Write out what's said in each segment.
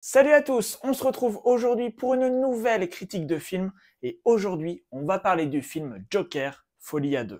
Salut à tous, on se retrouve aujourd'hui pour une nouvelle critique de film et aujourd'hui on va parler du film Joker, Folie à deux.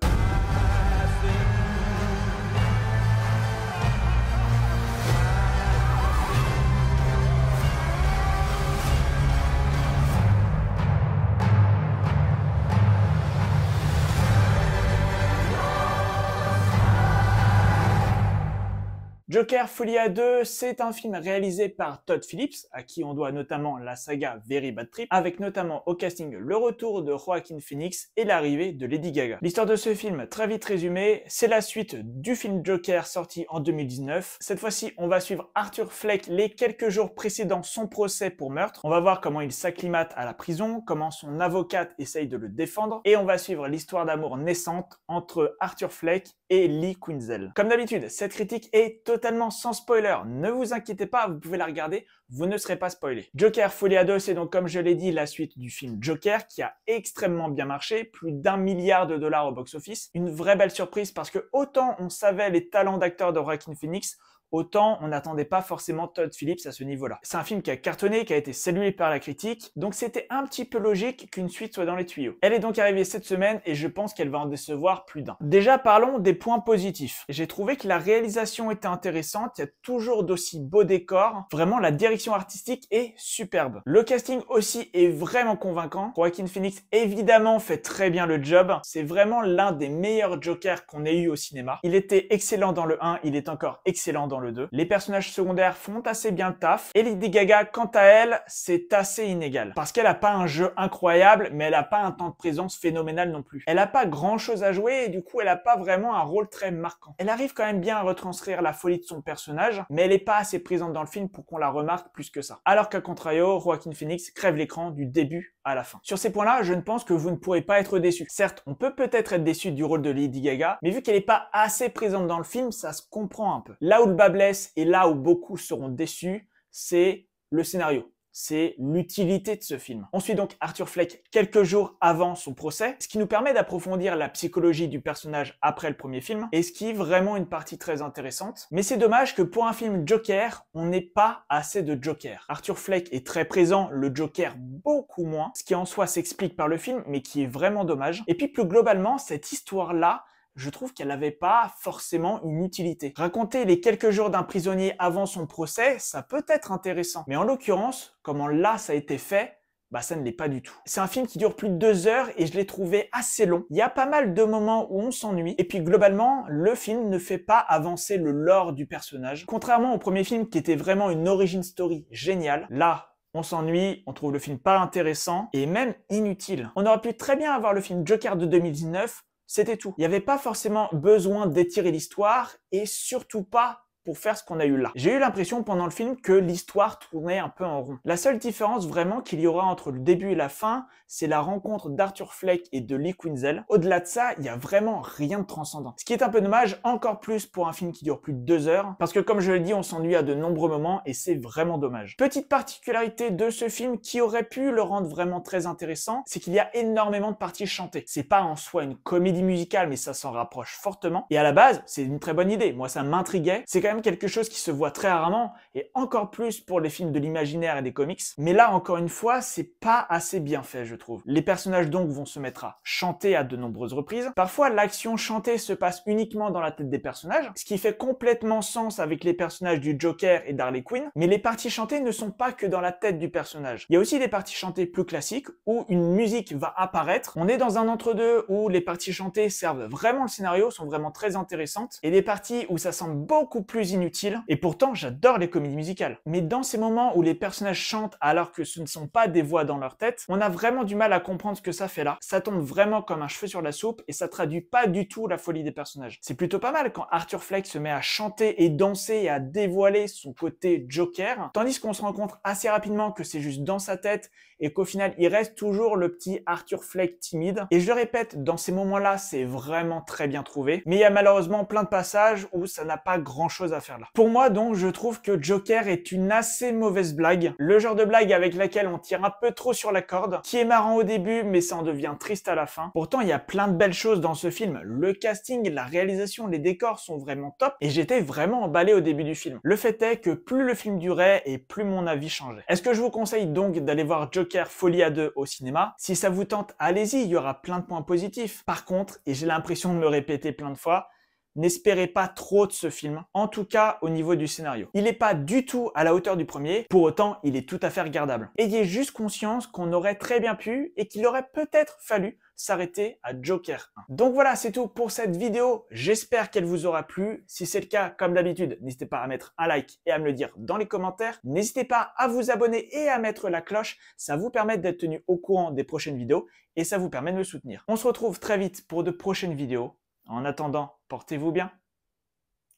Joker Folie à deux, c'est un film réalisé par Todd Phillips, à qui on doit notamment la saga Very Bad Trip, avec notamment au casting le retour de Joaquin Phoenix et l'arrivée de Lady Gaga. L'histoire de ce film, très vite résumée, c'est la suite du film Joker sorti en 2019. Cette fois-ci, on va suivre Arthur Fleck les quelques jours précédant son procès pour meurtre. On va voir comment il s'acclimate à la prison, comment son avocate essaye de le défendre, et on va suivre l'histoire d'amour naissante entre Arthur Fleck et Lee Quinzel. Comme d'habitude, cette critique est totalement sans spoiler. Ne vous inquiétez pas, vous pouvez la regarder, vous ne serez pas spoilé. Joker Folie à deux, c'est donc comme je l'ai dit la suite du film Joker qui a extrêmement bien marché, plus d'1 milliard de dollars au box-office. Une vraie belle surprise parce que autant on savait les talents d'acteur de Joaquin Phoenix, autant on n'attendait pas forcément Todd Phillips à ce niveau-là. C'est un film qui a cartonné, qui a été salué par la critique, donc c'était un petit peu logique qu'une suite soit dans les tuyaux. Elle est donc arrivée cette semaine et je pense qu'elle va en décevoir plus d'un. Déjà parlons des points positifs. J'ai trouvé que la réalisation était intéressante, il y a toujours d'aussi beaux décors, vraiment la direction artistique est superbe. Le casting aussi est vraiment convaincant. Joaquin Phoenix évidemment fait très bien le job, c'est vraiment l'un des meilleurs Jokers qu'on ait eu au cinéma. Il était excellent dans le 1, il est encore excellent dans le 2. Les personnages secondaires font assez bien le taf. Et Lady Gaga, quant à elle, c'est assez inégal. Parce qu'elle a pas un jeu incroyable, mais elle a pas un temps de présence phénoménal non plus. Elle a pas grand chose à jouer et du coup, elle a pas vraiment un rôle très marquant. Elle arrive quand même bien à retranscrire la folie de son personnage, mais elle est pas assez présente dans le film pour qu'on la remarque plus que ça. Alors qu'à contrario, Joaquin Phoenix crève l'écran du début à la fin. Sur ces points-là, je ne pense que vous ne pourrez pas être déçu. Certes, on peut peut-être être déçu du rôle de Lady Gaga, mais vu qu'elle n'est pas assez présente dans le film, ça se comprend un peu. Là où le bas blesse et là où beaucoup seront déçus, c'est le scénario. C'est l'utilité de ce film. On suit donc Arthur Fleck quelques jours avant son procès, ce qui nous permet d'approfondir la psychologie du personnage après le premier film, et ce qui est vraiment une partie très intéressante. Mais c'est dommage que pour un film Joker, on n'ait pas assez de Joker. Arthur Fleck est très présent, le Joker beaucoup moins, ce qui en soi s'explique par le film, mais qui est vraiment dommage. Et puis plus globalement, cette histoire-là, je trouve qu'elle n'avait pas forcément une utilité. Raconter les quelques jours d'un prisonnier avant son procès, ça peut être intéressant. Mais en l'occurrence, comment là ça a été fait, bah ça ne l'est pas du tout. C'est un film qui dure plus de 2 heures et je l'ai trouvé assez long. Il y a pas mal de moments où on s'ennuie. Et puis globalement, le film ne fait pas avancer le lore du personnage. Contrairement au premier film qui était vraiment une origin story géniale, là, on s'ennuie, on trouve le film pas intéressant et même inutile. On aurait pu très bien avoir le film Joker de 2019, c'était tout. Il n'y avait pas forcément besoin d'étirer l'histoire et surtout pas pour faire ce qu'on a eu là. J'ai eu l'impression pendant le film que l'histoire tournait un peu en rond. La seule différence vraiment qu'il y aura entre le début et la fin, c'est la rencontre d'Arthur Fleck et de Lee Quinzel. Au-delà de ça, il n'y a vraiment rien de transcendant. Ce qui est un peu dommage, encore plus pour un film qui dure plus de 2 heures, parce que comme je l'ai dit, on s'ennuie à de nombreux moments et c'est vraiment dommage. Petite particularité de ce film qui aurait pu le rendre vraiment très intéressant, c'est qu'il y a énormément de parties chantées. C'est pas en soi une comédie musicale, mais ça s'en rapproche fortement. Et à la base, c'est une très bonne idée. Moi, ça m'intriguait. C'est quand même quelque chose qui se voit très rarement, et encore plus pour les films de l'imaginaire et des comics. Mais là, encore une fois, c'est pas assez bien fait, je trouve. Les personnages donc vont se mettre à chanter à de nombreuses reprises. Parfois, l'action chantée se passe uniquement dans la tête des personnages, ce qui fait complètement sens avec les personnages du Joker et d'Harley Quinn, mais les parties chantées ne sont pas que dans la tête du personnage. Il y a aussi des parties chantées plus classiques, où une musique va apparaître. On est dans un entre-deux où les parties chantées servent vraiment le scénario, sont vraiment très intéressantes, et des parties où ça semble beaucoup plus inutile. Et pourtant, j'adore les comédies musicales. Mais dans ces moments où les personnages chantent alors que ce ne sont pas des voix dans leur tête, on a vraiment du mal à comprendre ce que ça fait là. Ça tombe vraiment comme un cheveu sur la soupe et ça traduit pas du tout la folie des personnages. C'est plutôt pas mal quand Arthur Fleck se met à chanter et danser et à dévoiler son côté Joker, tandis qu'on se rend compte assez rapidement que c'est juste dans sa tête et qu'au final, il reste toujours le petit Arthur Fleck timide. Et je le répète, dans ces moments-là, c'est vraiment très bien trouvé. Mais il y a malheureusement plein de passages où ça n'a pas grand-chose chose à faire là. Pour moi donc, je trouve que Joker est une assez mauvaise blague, le genre de blague avec laquelle on tire un peu trop sur la corde, qui est marrant au début mais ça en devient triste à la fin. Pourtant il y a plein de belles choses dans ce film, le casting, la réalisation, les décors sont vraiment top et j'étais vraiment emballé au début du film. Le fait est que plus le film durait et plus mon avis changeait. Est-ce que je vous conseille donc d'aller voir Joker Folie à 2 au cinéma? Si ça vous tente, allez-y, il y aura plein de points positifs. Par contre, et j'ai l'impression de me répéter plein de fois, n'espérez pas trop de ce film, en tout cas au niveau du scénario. Il n'est pas du tout à la hauteur du premier, pour autant il est tout à fait regardable. Ayez juste conscience qu'on aurait très bien pu et qu'il aurait peut-être fallu s'arrêter à Joker 1. Donc voilà, c'est tout pour cette vidéo, j'espère qu'elle vous aura plu. Si c'est le cas, comme d'habitude, n'hésitez pas à mettre un like et à me le dire dans les commentaires. N'hésitez pas à vous abonner et à mettre la cloche, ça vous permet d'être tenu au courant des prochaines vidéos et ça vous permet de me soutenir. On se retrouve très vite pour de prochaines vidéos. En attendant, portez-vous bien.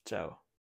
Ciao.